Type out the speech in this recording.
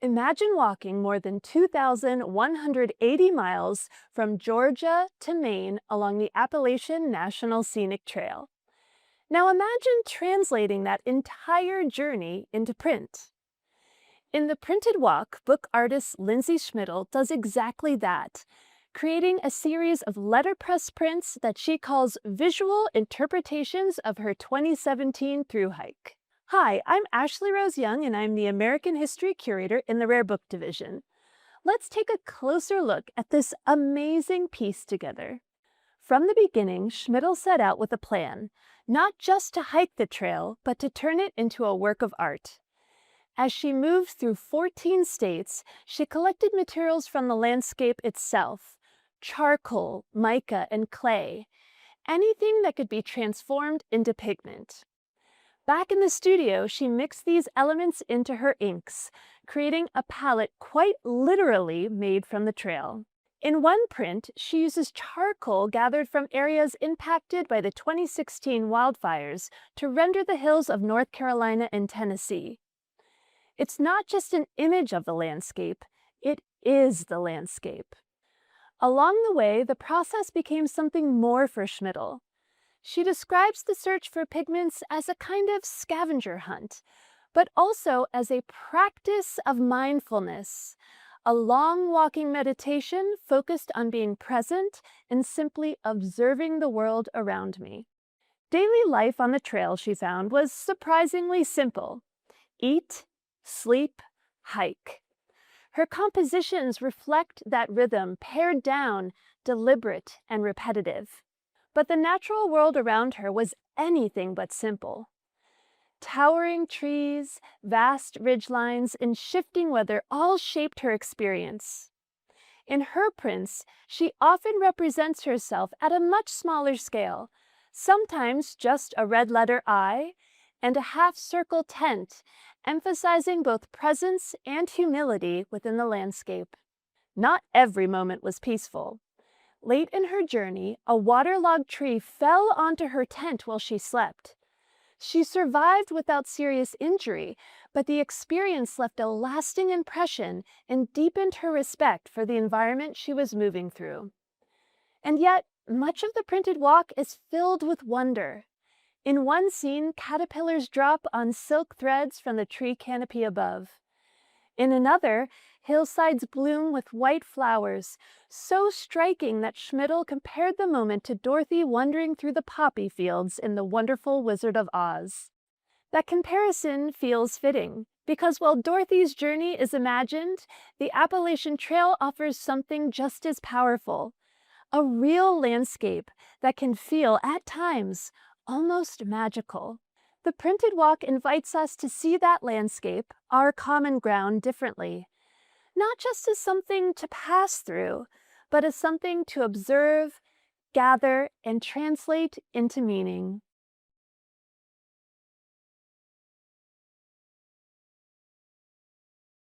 Imagine walking more than 2,180 miles from Georgia to Maine along the Appalachian National Scenic Trail. Now imagine translating that entire journey into print. In the printed walk, book artist Lindsay Schmittle does exactly that, creating a series of letterpress prints that she calls visual interpretations of her 2017 thru-hike. Hi, I'm Ashley Rose Young, and I'm the American History Curator in the Rare Book Division. Let's take a closer look at this amazing piece together. From the beginning, Schmittle set out with a plan, not just to hike the trail, but to turn it into a work of art. As she moved through 14 states, she collected materials from the landscape itself: charcoal, mica, and clay, anything that could be transformed into pigment. Back in the studio, she mixed these elements into her inks, creating a palette quite literally made from the trail. In one print, she uses charcoal gathered from areas impacted by the 2016 wildfires to render the hills of North Carolina and Tennessee. It's not just an image of the landscape, it is the landscape. Along the way, the process became something more for Schmittle. She describes the search for pigments as a kind of scavenger hunt, but also as a practice of mindfulness, a long walking meditation focused on being present and simply observing the world around me. Daily life on the trail, she found, was surprisingly simple: eat, sleep, hike. Her compositions reflect that rhythm, pared down, deliberate, and repetitive. But the natural world around her was anything but simple. Towering trees, vast ridgelines, and shifting weather all shaped her experience. In her prints, she often represents herself at a much smaller scale, sometimes just a red letter I and a half-circle tent, emphasizing both presence and humility within the landscape. Not every moment was peaceful. Late in her journey, a waterlogged tree fell onto her tent while she slept. She survived without serious injury, but the experience left a lasting impression and deepened her respect for the environment she was moving through. And yet, much of the printed walk is filled with wonder. In one scene, caterpillars drop on silk threads from the tree canopy above. In another, hillsides bloom with white flowers, so striking that Schmittle compared the moment to Dorothy wandering through the poppy fields in The Wonderful Wizard of Oz. That comparison feels fitting, because while Dorothy's journey is imagined, the Appalachian Trail offers something just as powerful: a real landscape that can feel, at times, almost magical. The printed walk invites us to see that landscape, our common ground, differently, not just as something to pass through, but as something to observe, gather, and translate into meaning.